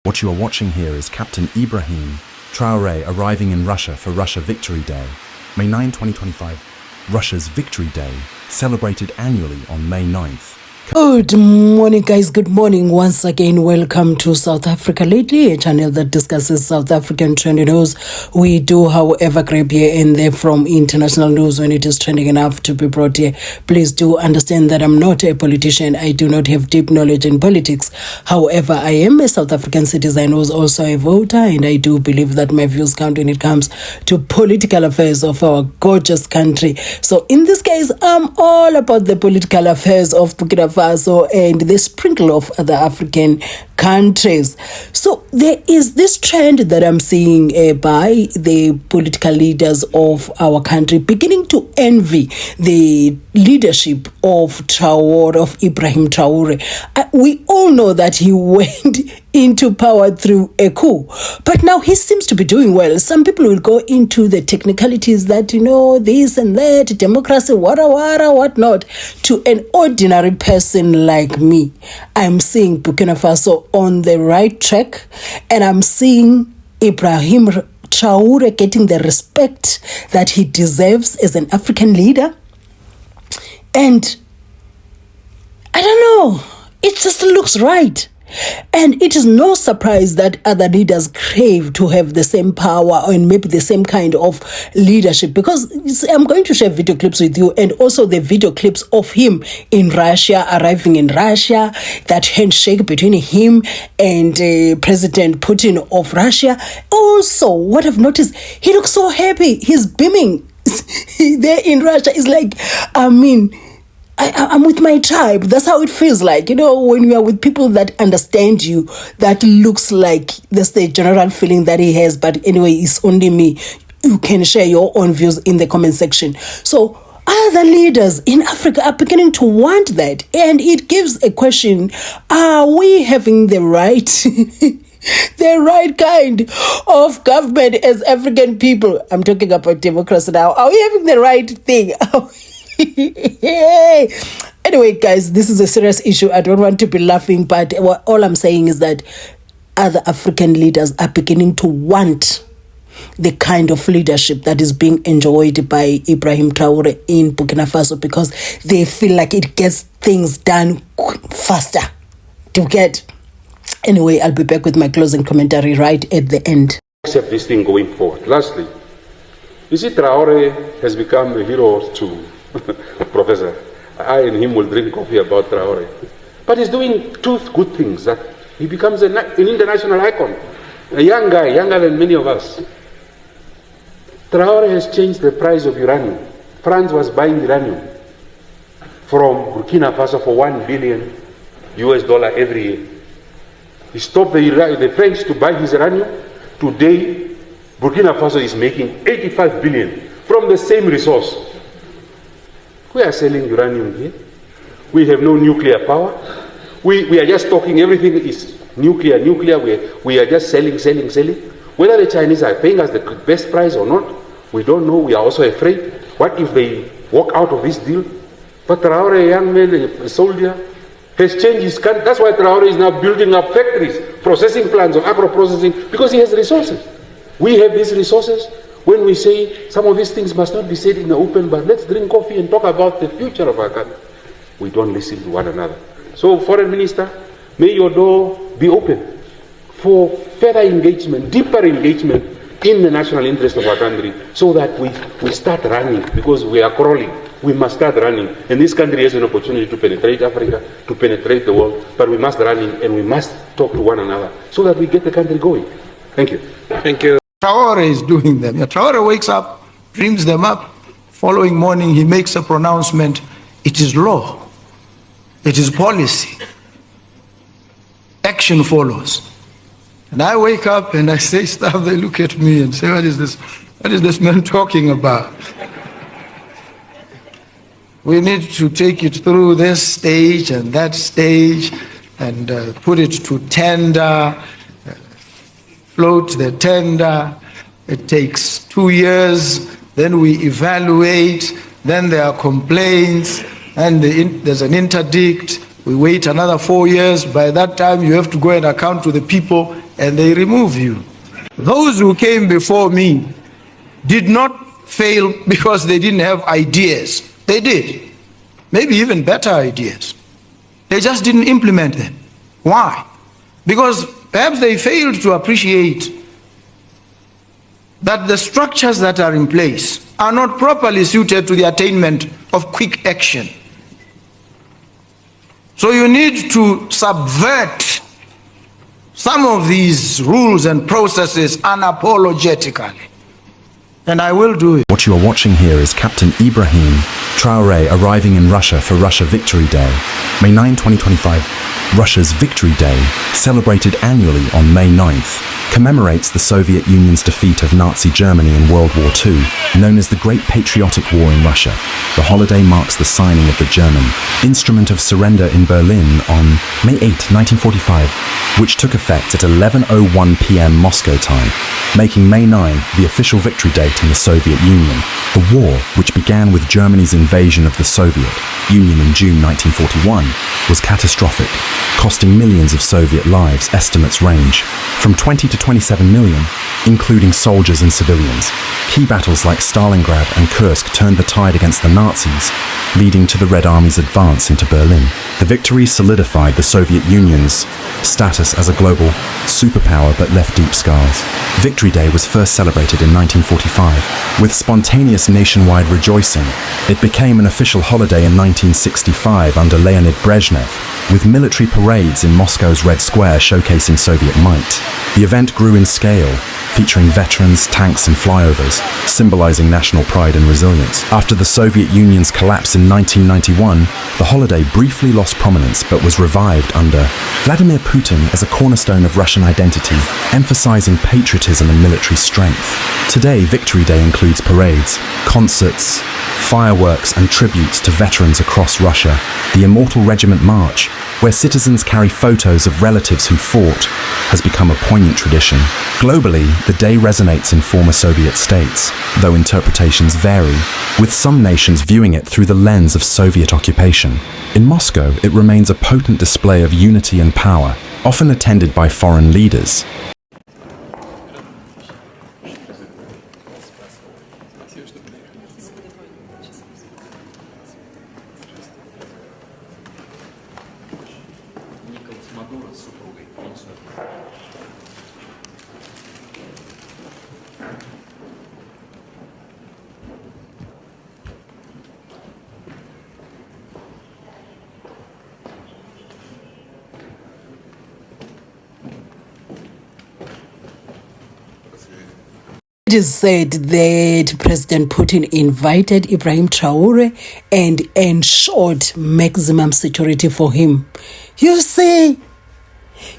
What you are watching here is Captain Ibrahim Traorè arriving in Russia for Russia Victory Day. May 9, 2025, Russia's Victory Day, celebrated annually on May 9th. Good morning, guys. Good morning. Once again, welcome to South Africa Lately, a channel that discusses South African trending news. We do, however, grab here and there from international news when it is trending enough to be brought here. Please do understand that I'm not a politician. I do not have deep knowledge in politics. However, I am a South African citizen who is also a voter, and I do believe that my views count when it comes to political affairs of our gorgeous country. So in this case, I'm all about the political affairs of Burkina Faso and the sprinkle of other African countries. So there is this trend that I'm seeing by the political leaders of our country beginning to envy the leadership of Ibrahim Traorè. We all know that he went into power through a coup, but now he seems to be doing well. Some people will go into the technicalities that, this and that, democracy, whatnot. To an ordinary person like me, I'm seeing Burkina Faso on the right track, and I'm seeing Ibrahim Traorè getting the respect that he deserves as an African leader. And I don't know, it just looks right. And it is no surprise that other leaders crave to have the same power and maybe the same kind of leadership, because I'm going to share video clips with you, and also the video clips of him in Russia, arriving in Russia, that handshake between him and President Putin of Russia. Also, what I've noticed, he looks so happy. He's beaming there in Russia. It's like, I'm with my tribe. That's how it feels like, when you are with people that understand you. That looks like that's the general feeling that he has. But anyway, it's only me. You can share your own views in the comment section. So other leaders in Africa are beginning to want that. And it gives a question, are we having the right the right kind of government as African people? I'm talking about democracy now. Are we having the right thing? Anyway, guys, this is a serious issue. I don't want to be laughing, but all I'm saying is that other African leaders are beginning to want the kind of leadership that is being enjoyed by Ibrahim Traorè in Burkina Faso, because they feel like it gets things done faster. Do you get? Anyway, I'll be back with my closing commentary right at the end. Accept this thing going forward. Lastly, you see, Traorè has become a hero to Professor. I and him will drink coffee about Traorè. But he's doing two good things, that he becomes an international icon. A young guy, younger than many of us. Traorè has changed the price of uranium. France was buying uranium from Burkina Faso for $1 billion every year. He stopped the French to buy his uranium. Today, Burkina Faso is making 85 billion from the same resource. We are selling uranium here. We have no nuclear power. We are just talking, everything is nuclear. We are just selling. Whether the Chinese are paying us the best price or not, we don't know. We are also afraid. What if they walk out of this deal? But Traorè, a young man, a soldier, has changed his country. That's why Traorè is now building up factories, processing plants of agro-processing, because he has resources. We have these resources. When we say some of these things must not be said in the open, but let's drink coffee and talk about the future of our country, we don't listen to one another. So, Foreign Minister, may your door be open for further engagement, deeper engagement in the national interest of our country, so that we start running, because we are crawling. We must start running. And this country has an opportunity to penetrate Africa, to penetrate the world, but we must run in, and we must talk to one another so that we get the country going. Thank you. Thank you. Traorè is doing them. Traorè wakes up, dreams them up. Following morning, he makes a pronouncement. It is law. It is policy. Action follows. And I wake up and I say stuff. They look at me and say, what is this? What is this man talking about? We need to take it through this stage and that stage and put it to tender. Float the tender. It takes 2 years, then we evaluate, then there are complaints, and there's an interdict. We wait another 4 years. By that time, you have to go and account to the people and they remove you. Those who came before me did not fail because they didn't have ideas. They did, maybe even better ideas. They just didn't implement them. Why? Because perhaps they failed to appreciate that the structures that are in place are not properly suited to the attainment of quick action. So you need to subvert some of these rules and processes unapologetically. And I will do it. What you are watching here is Captain Ibrahim Traorè arriving in Russia for Russia Victory Day. May 9, 2025, Russia's Victory Day, celebrated annually on May 9th, commemorates the Soviet Union's defeat of Nazi Germany in World War II, known as the Great Patriotic War in Russia. The holiday marks the signing of the German Instrument of Surrender in Berlin on May 8, 1945, which took effect at 11:01 p.m. Moscow time, making May 9 the official victory date in the Soviet Union. The war, which began with Germany's invasion of the Soviet Union in June 1941, was catastrophic, costing millions of Soviet lives. Estimates range from 20 to 27 million, including soldiers and civilians. Key battles like Stalingrad and Kursk turned the tide against the Nazis, leading to the Red Army's advance into Berlin. The victory solidified the Soviet Union's status as a global superpower but left deep scars. Victory Day was first celebrated in 1945 with spontaneous nationwide rejoicing. It became an official holiday in 1965 under Leonid Brezhnev, with military parades in Moscow's Red Square showcasing Soviet might. The event grew in scale, featuring veterans, tanks and flyovers, symbolizing national pride and resilience. After the Soviet Union's collapse in 1991, the holiday briefly lost prominence but was revived under Vladimir Putin as a cornerstone of Russian identity, emphasizing patriotism and military strength. Today, Victory Day includes parades, concerts, fireworks and tributes to veterans across Russia. The Immortal Regiment March, where citizens carry photos of relatives who fought, has become a poignant tradition. Globally, the day resonates in former Soviet states, though interpretations vary, with some nations viewing it through the lens of Soviet occupation. In Moscow, it remains a potent display of unity and power, often attended by foreign leaders. It is said that President Putin invited Ibrahim Traorè and ensured maximum security for him. You see,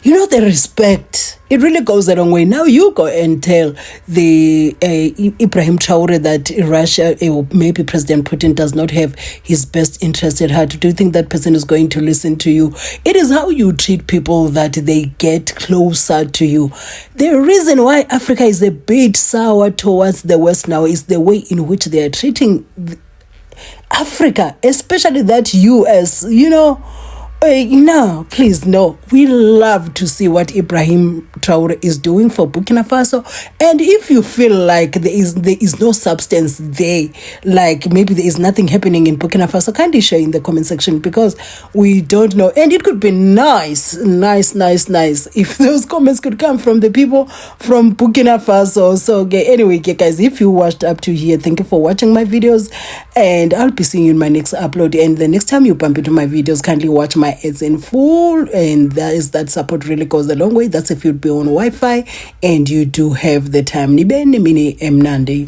the respect, it really goes a long way. Now you go and tell the Ibrahim Traorè that Russia, or maybe President Putin, does not have his best interest at heart. Do you think that person is going to listen to you? It is how you treat people that they get closer to you. The reason why Africa is a bit sour towards the West now is the way in which they are treating Africa, especially that US, no, please, no. We love to see what Ibrahim Traorè is doing for Burkina Faso. And if you feel like there is no substance there, like maybe there is nothing happening in Burkina Faso, kindly share in the comment section, because we don't know. And it could be nice if those comments could come from the people from Burkina Faso. So anyway, guys, if you watched up to here, thank you for watching my videos, and I'll be seeing you in my next upload. And the next time you bump into my videos, kindly watch my ads in full, and that support really goes a long way. That's if you'd be on Wi-Fi and you do have the time. Nibene mini emnandi.